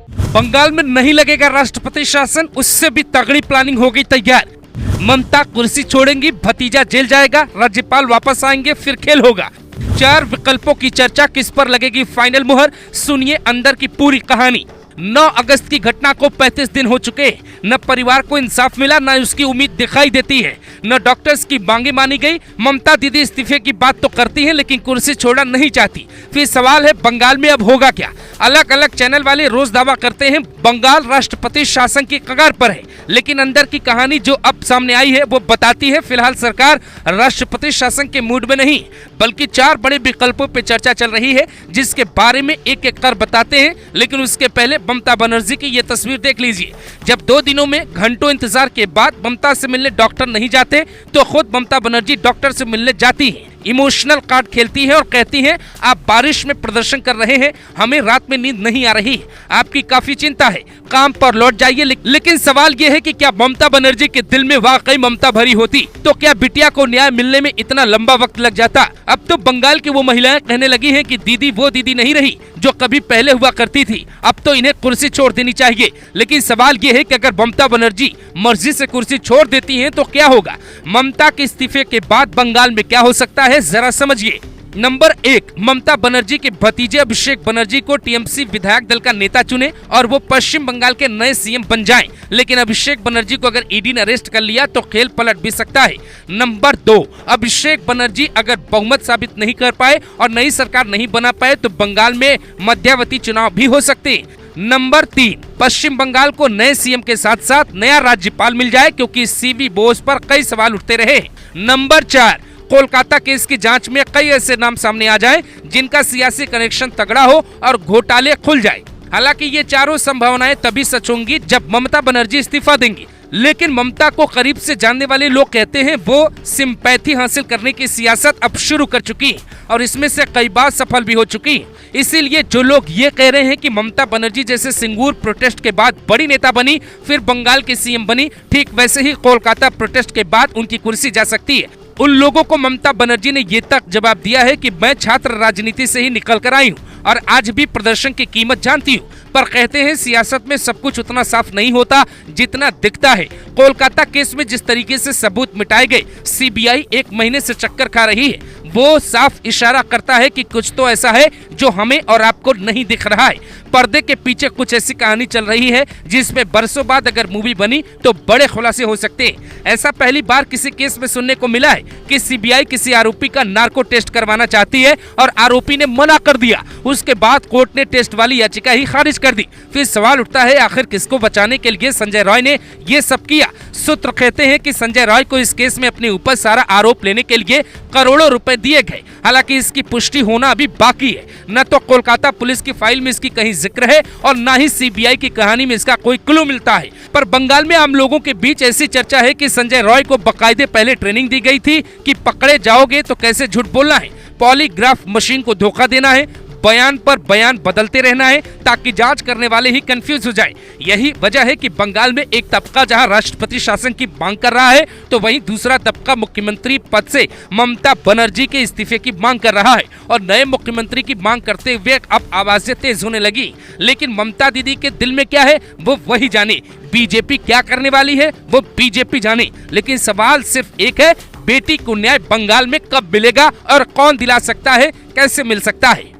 बंगाल में नहीं लगेगा राष्ट्रपति शासन, उससे भी तगड़ी प्लानिंग हो गई तैयार। ममता कुर्सी छोड़ेंगी, भतीजा जेल जाएगा, राज्यपाल वापस आएंगे, फिर खेल होगा। 4 विकल्पों की चर्चा, किस पर लगेगी फाइनल मुहर, सुनिए अंदर की पूरी कहानी। 9 अगस्त की घटना को 35 दिन हो चुके, न परिवार को इंसाफ मिला, न उसकी उम्मीद दिखाई देती है, न डॉक्टर्स की मांगे मानी गई। ममता दीदी इस्तीफे की बात तो करती हैं लेकिन कुर्सी छोड़ना नहीं चाहती। फिर सवाल है बंगाल में अब होगा क्या। अलग अलग चैनल वाले रोज दावा करते हैं बंगाल राष्ट्रपति शासन की कगार पर है, लेकिन अंदर की कहानी जो अब सामने आई है वो बताती है फिलहाल सरकार राष्ट्रपति शासन के मूड में नहीं, बल्कि 4 बड़े विकल्पों पे चर्चा चल रही है, जिसके बारे में एक एक कर बताते हैं। लेकिन उसके पहले ममता बनर्जी की ये तस्वीर देख लीजिए। जब 2 दिनों में घंटों इंतजार के बाद ममता से मिलने डॉक्टर नहीं जाते तो खुद ममता बनर्जी डॉक्टर से मिलने जाती हैं, इमोशनल कार्ड खेलती है और कहती हैं आप बारिश में प्रदर्शन कर रहे हैं, हमें रात में नींद नहीं आ रही, आपकी काफी चिंता है, काम पर लौट जाइए। लेकिन सवाल ये है कि क्या ममता बनर्जी के दिल में वाकई ममता भरी होती तो क्या बिटिया को न्याय मिलने में इतना लंबा वक्त लग जाता। अब तो बंगाल की वो महिलाएं कहने लगी हैं कि दीदी वो दीदी नहीं रही जो कभी पहले हुआ करती थी, अब तो इन्हें कुर्सी छोड़ देनी चाहिए। लेकिन सवाल ये है कि अगर ममता बनर्जी मर्जी से कुर्सी छोड़ देती हैं तो क्या होगा। ममता के इस्तीफे के बाद बंगाल में क्या हो सकता है, जरा समझिए। नंबर 1, ममता बनर्जी के भतीजे अभिषेक बनर्जी को टीएमसी विधायक दल का नेता चुने और वो पश्चिम बंगाल के नए सीएम बन जाएं। लेकिन अभिषेक बनर्जी को अगर ईडी ने अरेस्ट कर लिया तो खेल पलट भी सकता है। नंबर 2, अभिषेक बनर्जी अगर बहुमत साबित नहीं कर पाए और नई सरकार नहीं बना पाए तो बंगाल में मध्यावधि चुनाव भी हो सकते हैं। नंबर 3, पश्चिम बंगाल को नए सीएम के साथ साथ नया राज्यपाल मिल जाए, क्योंकि सीवी बोस पर कई सवाल उठते रहे। नंबर 4, कोलकाता केस की जांच में कई ऐसे नाम सामने आ जाएं जिनका सियासी कनेक्शन तगड़ा हो और घोटाले खुल जाए। हालांकि ये चारों संभावनाएं तभी सच होंगी जब ममता बनर्जी इस्तीफा देंगी। लेकिन ममता को करीब से जानने वाले लोग कहते हैं वो सिंपैथी हासिल करने की सियासत अब शुरू कर चुकी है और इसमें से कई बार सफल भी हो चुकी है। इसीलिए जो लोग ये कह रहे हैं कि ममता बनर्जी जैसे सिंगूर प्रोटेस्ट के बाद बड़ी नेता बनी फिर बंगाल की सीएम बनी, ठीक वैसे ही कोलकाता प्रोटेस्ट के बाद उनकी कुर्सी जा सकती है। उन लोगों को ममता बनर्जी ने ये तक जवाब दिया है कि मैं छात्र राजनीति से ही निकल कर आई हूँ और आज भी प्रदर्शन की कीमत जानती हूँ, पर कहते हैं सियासत में सब कुछ उतना साफ नहीं होता जितना दिखता है। कोलकाता केस में जिस तरीके से सबूत मिटाए गए, सीबीआई 1 महीने से चक्कर खा रही है, वो साफ इशारा करता है कि कुछ तो ऐसा है जो हमें और आपको नहीं दिख रहा है। पर्दे के पीछे कुछ ऐसी कहानी चल रही है जिसमें बरसों बाद अगर मूवी बनी तो बड़े खुलासे हो सकते हैं। ऐसा पहली बार किसी केस में सुनने को मिला है कि सीबीआई किसी आरोपी का नार्को टेस्ट करवाना चाहती है और आरोपी ने मना कर दिया। उसके बाद कोर्ट ने टेस्ट वाली याचिका ही खारिज कर दी। फिर सवाल उठता है आखिर किसको बचाने के लिए संजय रॉय ने ये सब किया। सूत्र कहते हैं कि संजय रॉय को इस केस में अपने ऊपर सारा आरोप लेने के लिए करोड़ों रुपए दिए गए। हालांकि इसकी पुष्टि होना अभी बाकी है। न तो कोलकाता पुलिस की फाइल में इसकी कहीं जिक्र है और न ही सीबीआई की कहानी में इसका कोई क्लू मिलता है। पर बंगाल में आम लोगों के बीच ऐसी चर्चा है कि संजय रॉय को बकायदे पहले ट्रेनिंग दी गई थी कि पकड़े जाओगे तो कैसे झूठ बोलना है, पॉलीग्राफ मशीन को धोखा देना है, बयान पर बयान बदलते रहना है ताकि जांच करने वाले ही कंफ्यूज हो जाए। यही वजह है कि बंगाल में एक तबका जहां राष्ट्रपति शासन की मांग कर रहा है तो वहीं दूसरा तबका मुख्यमंत्री पद से ममता बनर्जी के इस्तीफे की मांग कर रहा है और नए मुख्यमंत्री की मांग करते हुए अब आवाजें तेज होने लगी। लेकिन ममता दीदी के दिल में क्या है वो वही जाने, बीजेपी क्या करने वाली है वो बीजेपी जाने। लेकिन सवाल सिर्फ एक है, बेटी को न्याय बंगाल में कब मिलेगा और कौन दिला सकता है, कैसे मिल सकता है।